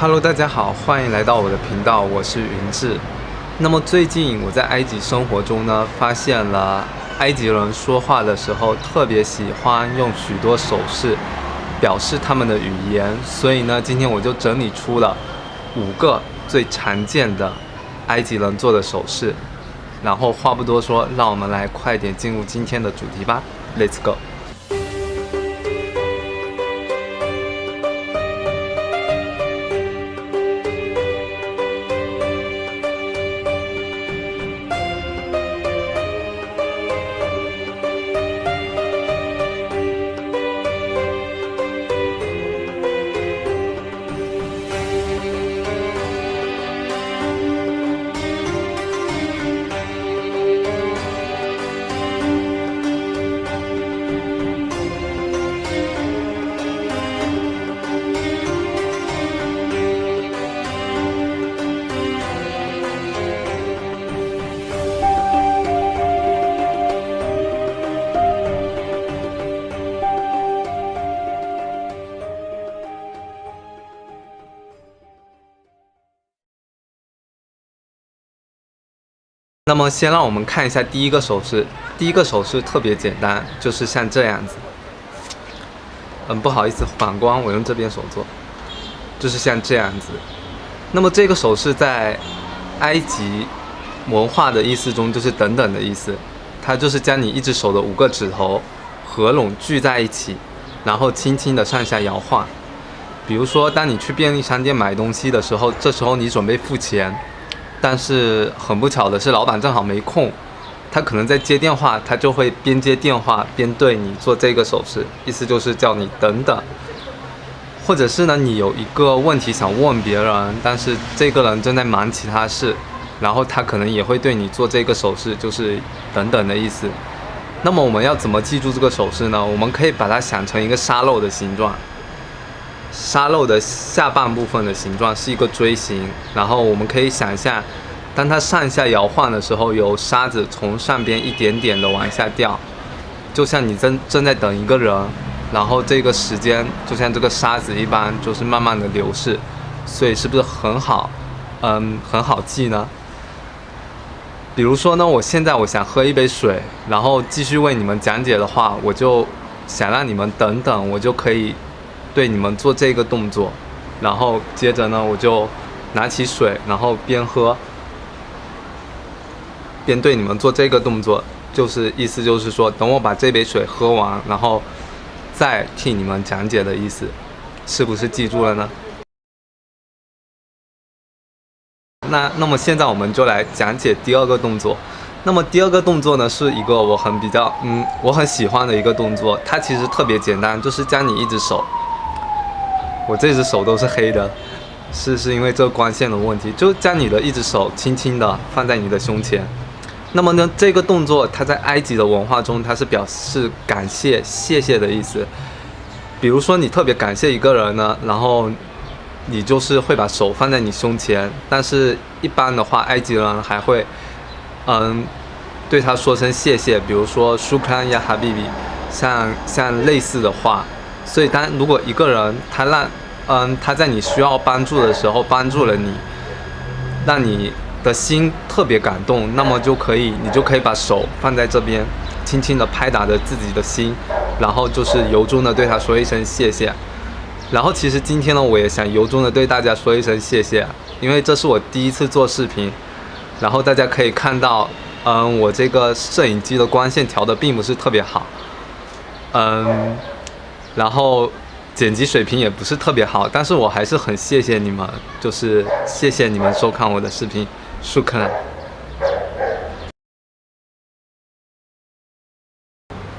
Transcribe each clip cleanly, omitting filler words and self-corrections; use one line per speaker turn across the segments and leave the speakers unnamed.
Hello，大家好，欢迎来到我的频道，我是云志。那么最近我在埃及生活中呢，发现了埃及人说话的时候特别喜欢用许多手势表示他们的语言，所以呢，今天我就整理出了5个最常见的埃及人做的手势。然后话不多说，让我们来快点进入今天的主题吧 ，Let's go。那么先让我们看一下第一个手势。第一个手势特别简单，就是像这样子。不好意思，反光，我用这边手做，就是像这样子。那么这个手势在埃及文化的意思中就是等等的意思，它就是将你一只手的5个指头合拢聚在一起，然后轻轻的上下摇晃。比如说，当你去便利商店买东西的时候，这时候你准备付钱。但是很不巧的是，老板正好没空，他可能在接电话，他就会边接电话边对你做这个手势，意思就是叫你等等。或者是呢，你有一个问题想问别人，但是这个人正在忙其他事，然后他可能也会对你做这个手势，就是等等的意思。那么我们要怎么记住这个手势呢？我们可以把它想成一个沙漏的形状。沙漏的下半部分的形状是一个锥形，然后我们可以想象，当它上下摇晃的时候，有沙子从上边一点点的往下掉，就像你正在等一个人，然后这个时间就像这个沙子一般，就是慢慢的流逝，所以是不是很好记呢？比如说呢，我现在想喝一杯水，然后继续为你们讲解的话，我就想让你们等等，我就可以对你们做这个动作，然后接着呢，我就拿起水，然后边喝边对你们做这个动作，意思就是说，等我把这杯水喝完，然后再替你们讲解的意思，是不是记住了呢？那么现在我们就来讲解第2个动作。那么第2个动作呢，是一个我很喜欢的一个动作，它其实特别简单，就是将你一只手。我这只手都是黑的，是因为这个光线的问题。就将你的一只手轻轻的放在你的胸前。那么呢，这个动作它在埃及的文化中，它是表示感谢、谢谢的意思。比如说你特别感谢一个人呢，然后你就是会把手放在你胸前，但是一般的话，埃及人还会对他说声谢谢，比如说 Shukran ya Habibi， 像类似的话。所以如果一个人他在你需要帮助的时候帮助了你，让你的心特别感动，那么你就可以把手放在这边，轻轻的拍打着自己的心，然后就是由衷的对他说一声谢谢。然后其实今天呢，我也想由衷的对大家说一声谢谢，因为这是我第一次做视频，然后大家可以看到，我这个摄影机的光线调的并不是特别好，然后剪辑水平也不是特别好，但是我还是很谢谢你们，就是谢谢你们收看我的视频，shukran。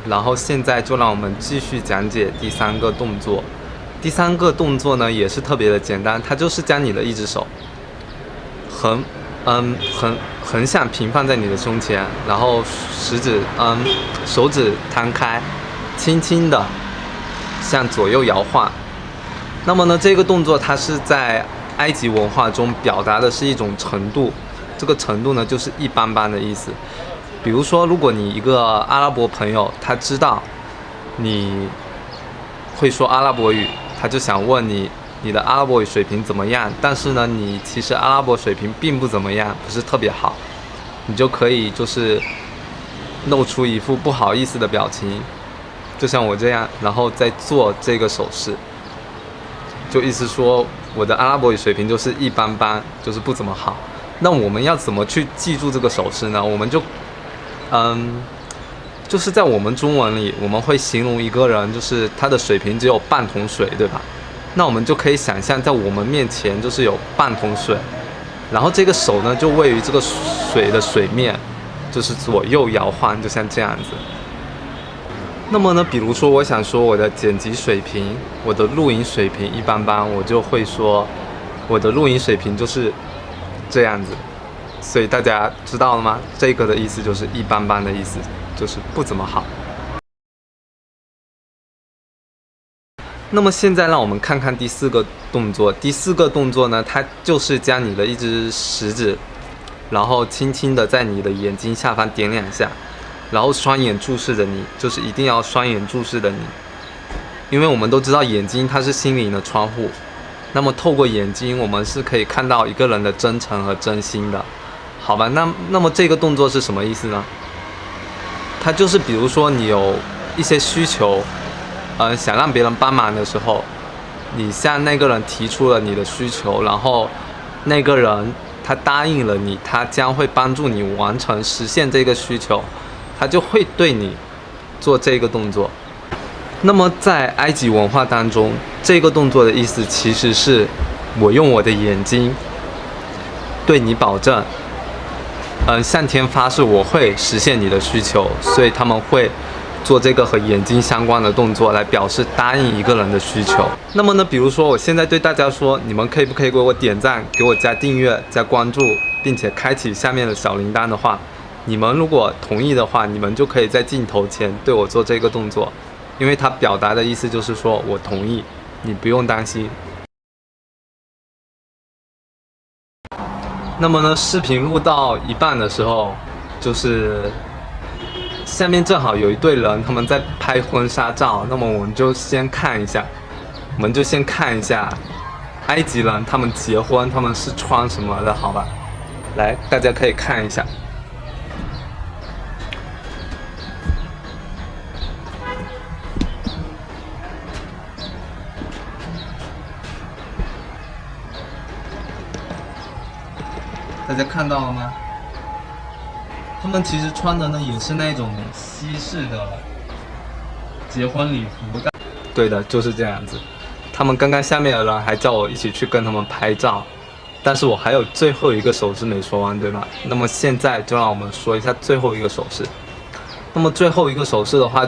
然后现在就让我们继续讲解第3个动作。第3个动作呢也是特别的简单，它就是将你的一只手横向平放在你的胸前，然后手指摊开，轻轻的向左右摇晃。那么呢，这个动作它是在埃及文化中表达的是一种程度，这个程度呢就是一般般的意思。比如说，如果你一个阿拉伯朋友，他知道你会说阿拉伯语，他就想问你你的阿拉伯语水平怎么样，但是呢，你其实阿拉伯水平并不怎么样，不是特别好，你就可以就是露出一副不好意思的表情，就像我这样，然后再做这个手势，就意思说我的阿拉伯语水平就是一般般，就是不怎么好。那我们要怎么去记住这个手势呢？我们就，就是在我们中文里，我们会形容一个人，就是他的水平只有半桶水，对吧？那我们就可以想象，在我们面前就是有半桶水，然后这个手呢就位于这个水的水面，就是左右摇晃，就像这样子。那么呢，比如说我想说我的剪辑水平，我的录音水平一般般，我就会说我的录音水平就是这样子。所以大家知道了吗？这个的意思就是一般般的意思，就是不怎么好。那么现在让我们看看第4个动作。第4个动作呢，它就是将你的一只食指，然后轻轻的在你的眼睛下方点2下，然后双眼注视着你，就是一定要双眼注视着你，因为我们都知道眼睛它是心灵的窗户。那么透过眼睛，我们是可以看到一个人的真诚和真心的，好吧？那么这个动作是什么意思呢？它就是比如说你有一些需求。想让别人帮忙的时候，你向那个人提出了你的需求，然后那个人他答应了你，他将会帮助你完成实现这个需求，他就会对你做这个动作。那么在埃及文化当中，这个动作的意思其实是我用我的眼睛对你保证，向天发誓我会实现你的需求，所以他们会做这个和眼睛相关的动作来表示答应一个人的需求。那么呢，比如说我现在对大家说，你们可不可以给我点赞，给我加订阅、加关注，并且开启下面的小铃铛的话，你们如果同意的话，你们就可以在镜头前对我做这个动作，因为它表达的意思就是说我同意，你不用担心。那么呢，视频录到一半的时候，就是下面正好有一对人，他们在拍婚纱照。那么我们就先看一下，埃及人他们结婚他们是穿什么的，好吧？来，大家可以看一下。大家看到了吗？他们其实穿的呢也是那种西式的结婚礼服。对的，就是这样子。他们刚刚下面的人还叫我一起去跟他们拍照，但是我还有最后一个手势没说完，对吧？那么现在就让我们说一下最后一个手势。那么最后一个手势的话，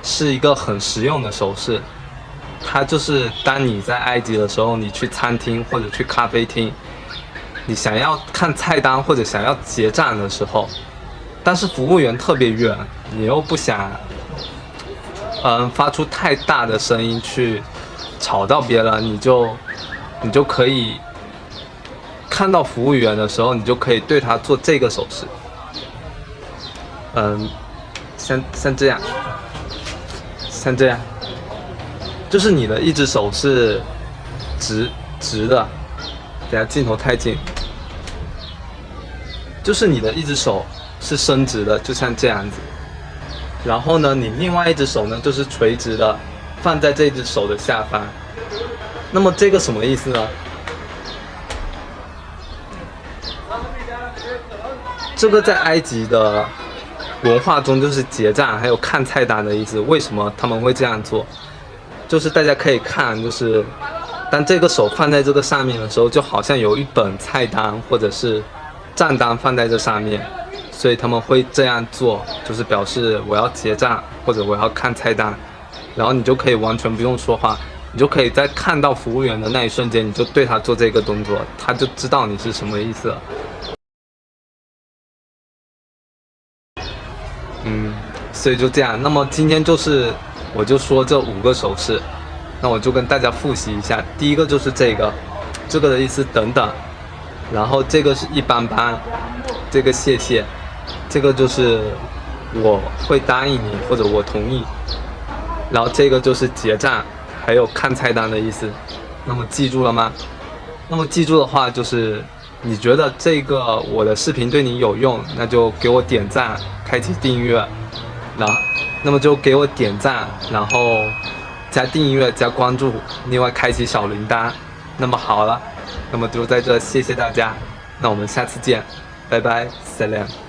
是一个很实用的手势。它就是当你在埃及的时候，你去餐厅或者去咖啡厅，你想要看菜单或者想要结账的时候，但是服务员特别远，你又不想发出太大的声音去吵到别人，你就可以看到服务员的时候，你就可以对他做这个手势，像这样，就是你的一只手是直的，等下镜头太近，就是你的一只手是伸直的，就像这样子。然后呢，你另外一只手呢就是垂直的，放在这只手的下方。那么这个什么意思呢？这个在埃及的文化中就是结账还有看菜单的意思。为什么他们会这样做？就是大家可以看，就是当这个手放在这个上面的时候，就好像有一本菜单或者是账单放在这上面，所以他们会这样做，就是表示我要结账或者我要看菜单，然后你就可以完全不用说话，你就可以在看到服务员的那一瞬间，你就对他做这个动作，他就知道你是什么意思了。所以就这样。那么今天我就说这5个手势，那我就跟大家复习一下。第一个就是这个的意思等等，然后这个是一般般，这个谢谢，这个就是我会答应你或者我同意，然后这个就是结账，还有看菜单的意思。那么记住了吗？那么记住的话就是，你觉得这个我的视频对你有用，那就给我点赞，开启订阅，那么就给我点赞，然后加订阅加关注，另外开启小铃铛。那么好了，那么就在这谢谢大家，那我们下次见，拜拜，再见。